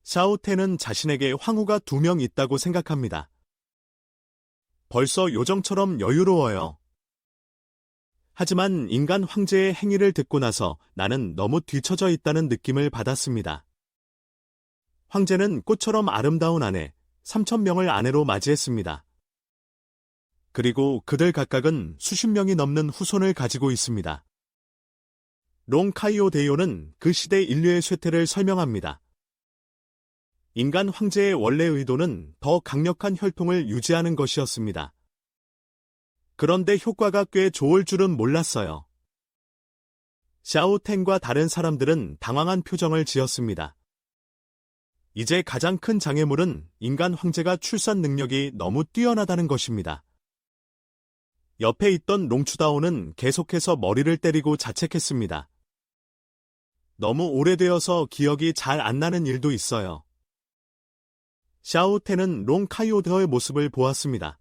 샤오텐은 자신에게 황후가 2명 있다고 생각합니다. 벌써 요정처럼 여유로워요. 하지만 인간 황제의 행위를 듣고 나서 나는 너무 뒤처져 있다는 느낌을 받았습니다. 황제는 꽃처럼 아름다운 아내, 3,000명을 아내로 맞이했습니다. 그리고 그들 각각은 수십 명이 넘는 후손을 가지고 있습니다. 롱카이오 데이오는 그 시대 인류의 쇠퇴를 설명합니다. 인간 황제의 원래 의도는 더 강력한 혈통을 유지하는 것이었습니다. 그런데 효과가 꽤 좋을 줄은 몰랐어요. 샤오텐과 다른 사람들은 당황한 표정을 지었습니다. 이제 가장 큰 장애물은 인간 황제가 출산 능력이 너무 뛰어나다는 것입니다. 옆에 있던 롱추다오는 계속해서 머리를 때리고 자책했습니다. 너무 오래되어서 기억이 잘 안 나는 일도 있어요. 샤오텐은 롱카이오드의 모습을 보았습니다.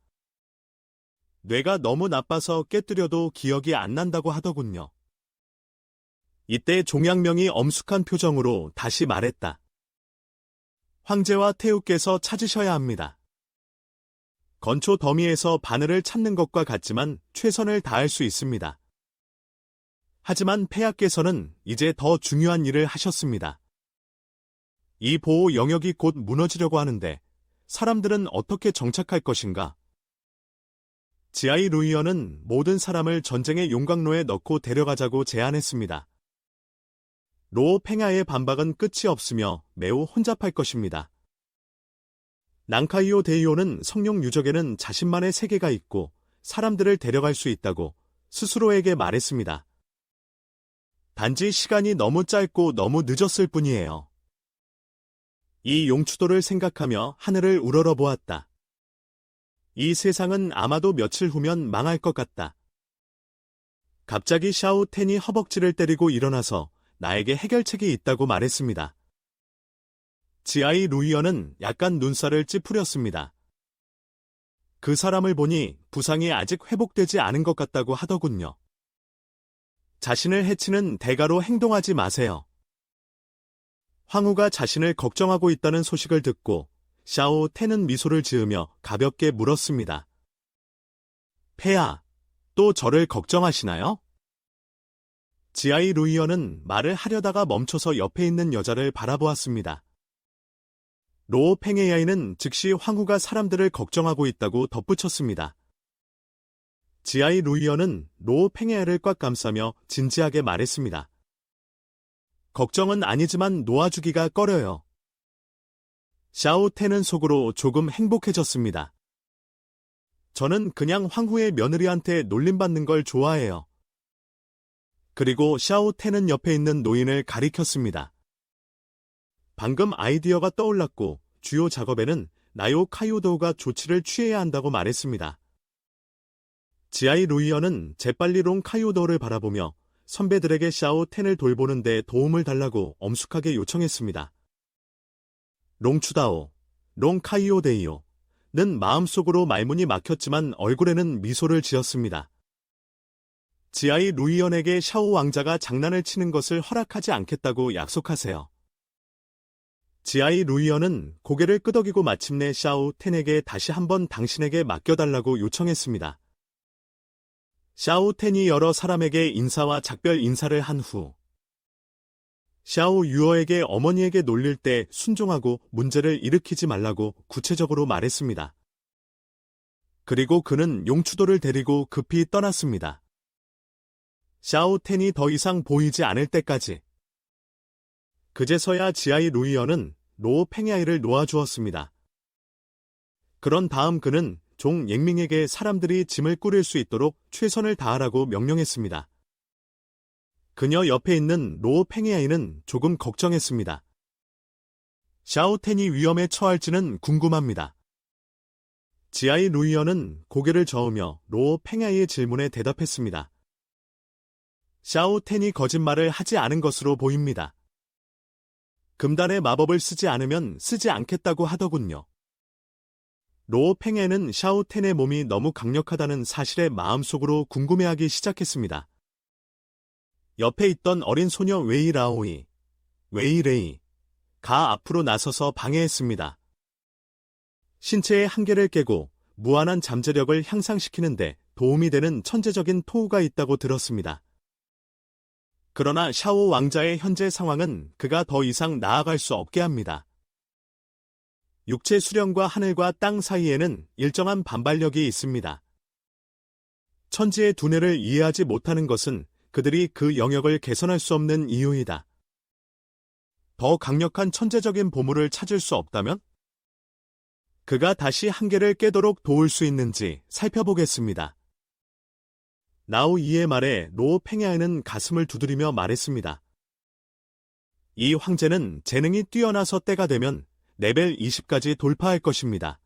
뇌가 너무 나빠서 깨뜨려도 기억이 안 난다고 하더군요. 이때 종양명이 엄숙한 표정으로 다시 말했다. 황제와 태우께서 찾으셔야 합니다. 건초 더미에서 바늘을 찾는 것과 같지만 최선을 다할 수 있습니다. 하지만 폐하께서는 이제 더 중요한 일을 하셨습니다. 이 보호 영역이 곧 무너지려고 하는데 사람들은 어떻게 정착할 것인가? 지아이 루이언은 모든 사람을 전쟁의 용광로에 넣고 데려가자고 제안했습니다. 로오 팽야의 반박은 끝이 없으며 매우 혼잡할 것입니다. 낭카이오 데이오는 성룡 유적에는 자신만의 세계가 있고 사람들을 데려갈 수 있다고 스스로에게 말했습니다. 단지 시간이 너무 짧고 너무 늦었을 뿐이에요. 이 용추도를 생각하며 하늘을 우러러보았다. 이 세상은 아마도 며칠 후면 망할 것 같다. 갑자기 샤오텐이 허벅지를 때리고 일어나서 나에게 해결책이 있다고 말했습니다. 지아이 루이언은 약간 눈살을 찌푸렸습니다. 그 사람을 보니 부상이 아직 회복되지 않은 것 같다고 하더군요. 자신을 해치는 대가로 행동하지 마세요. 황후가 자신을 걱정하고 있다는 소식을 듣고 샤오텐은 미소를 지으며 가볍게 물었습니다. 폐하, 또 저를 걱정하시나요? 지아이 루이언은 말을 하려다가 멈춰서 옆에 있는 여자를 바라보았습니다. 로오 팽에야이는 즉시 황후가 사람들을 걱정하고 있다고 덧붙였습니다. 지아이 루이언은 로오 팽에야를 꽉 감싸며 진지하게 말했습니다. 걱정은 아니지만 놓아주기가 꺼려요. 샤오텐은 속으로 조금 행복해졌습니다. 저는 그냥 황후의 며느리한테 놀림받는 걸 좋아해요. 그리고 샤오텐은 옆에 있는 노인을 가리켰습니다. 방금 아이디어가 떠올랐고 주요 작업에는 나요 카이오도가 조치를 취해야 한다고 말했습니다. 지아이 루이언은 재빨리 롱 카이오도를 바라보며 선배들에게 샤오텐을 돌보는 데 도움을 달라고 엄숙하게 요청했습니다. 롱추다오, 롱카이오데이오는 마음속으로 말문이 막혔지만 얼굴에는 미소를 지었습니다. 지아이 루이언에게 샤오 왕자가 장난을 치는 것을 허락하지 않겠다고 약속하세요. 지아이 루이언은 고개를 끄덕이고 마침내 샤오텐에게 다시 한번 당신에게 맡겨달라고 요청했습니다. 샤오텐이 여러 사람에게 인사와 작별 인사를 한 후 샤오 유어에게 어머니에게 놀릴 때 순종하고 문제를 일으키지 말라고 구체적으로 말했습니다. 그리고 그는 용추도를 데리고 급히 떠났습니다. 샤오텐이 더 이상 보이지 않을 때까지. 그제서야 지아이 루이언은 로오 팽야이를 놓아주었습니다. 그런 다음 그는 종 옌밍에게 사람들이 짐을 꾸릴 수 있도록 최선을 다하라고 명령했습니다. 그녀 옆에 있는 로오 팽야이는 조금 걱정했습니다. 샤오텐이 위험에 처할지는 궁금합니다. 지아이 루이언은 고개를 저으며 로오 팽야이의 질문에 대답했습니다. 샤오텐이 거짓말을 하지 않은 것으로 보입니다. 금단의 마법을 쓰지 않으면 쓰지 않겠다고 하더군요. 로오 팽야이는 샤오텐의 몸이 너무 강력하다는 사실에 마음속으로 궁금해하기 시작했습니다. 옆에 있던 어린 소녀 웨이라오이, 웨이레이가 가 앞으로 나서서 방해했습니다. 신체의 한계를 깨고 무한한 잠재력을 향상시키는데 도움이 되는 천재적인 토우가 있다고 들었습니다. 그러나 샤오 왕자의 현재 상황은 그가 더 이상 나아갈 수 없게 합니다. 육체 수령과 하늘과 땅 사이에는 일정한 반발력이 있습니다. 천지의 두뇌를 이해하지 못하는 것은 그들이 그 영역을 개선할 수 없는 이유이다. 더 강력한 천재적인 보물을 찾을 수 없다면? 그가 다시 한계를 깨도록 도울 수 있는지 살펴보겠습니다. 나우 이의 말에 로 팽야에는 가슴을 두드리며 말했습니다. 이 황제는 재능이 뛰어나서 때가 되면 레벨 20까지 돌파할 것입니다.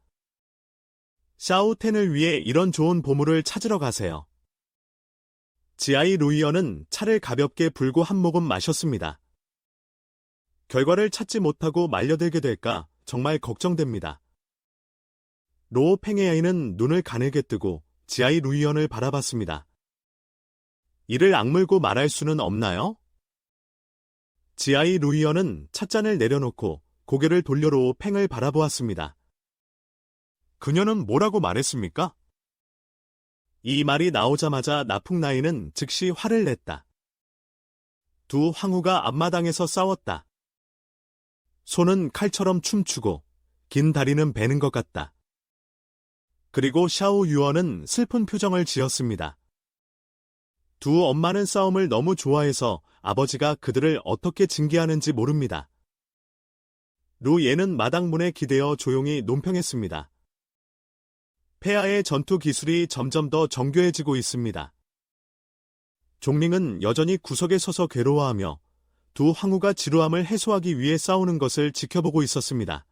샤오텐을 위해 이런 좋은 보물을 찾으러 가세요. 지아이 루이어는 차를 가볍게 불고 한 모금 마셨습니다. 결과를 찾지 못하고 말려들게 될까 정말 걱정됩니다. 로 팽야이는 눈을 가늘게 뜨고 지아이 루이언을 바라봤습니다. 이를 악물고 말할 수는 없나요? 지아이 루이언은 찻잔을 내려놓고 고개를 돌려 로 팽을 바라보았습니다. 그녀는 뭐라고 말했습니까? 이 말이 나오자마자 나풍나이는 즉시 화를 냈다. 두 황후가 앞마당에서 싸웠다. 손은 칼처럼 춤추고 긴 다리는 베는 것 같다. 그리고 샤오 유언은 슬픈 표정을 지었습니다. 두 엄마는 싸움을 너무 좋아해서 아버지가 그들을 어떻게 징계하는지 모릅니다. 루 예는 마당문에 기대어 조용히 논평했습니다. 폐하의 전투 기술이 점점 더 정교해지고 있습니다. 종링은 여전히 구석에 서서 괴로워하며 두 황후가 지루함을 해소하기 위해 싸우는 것을 지켜보고 있었습니다.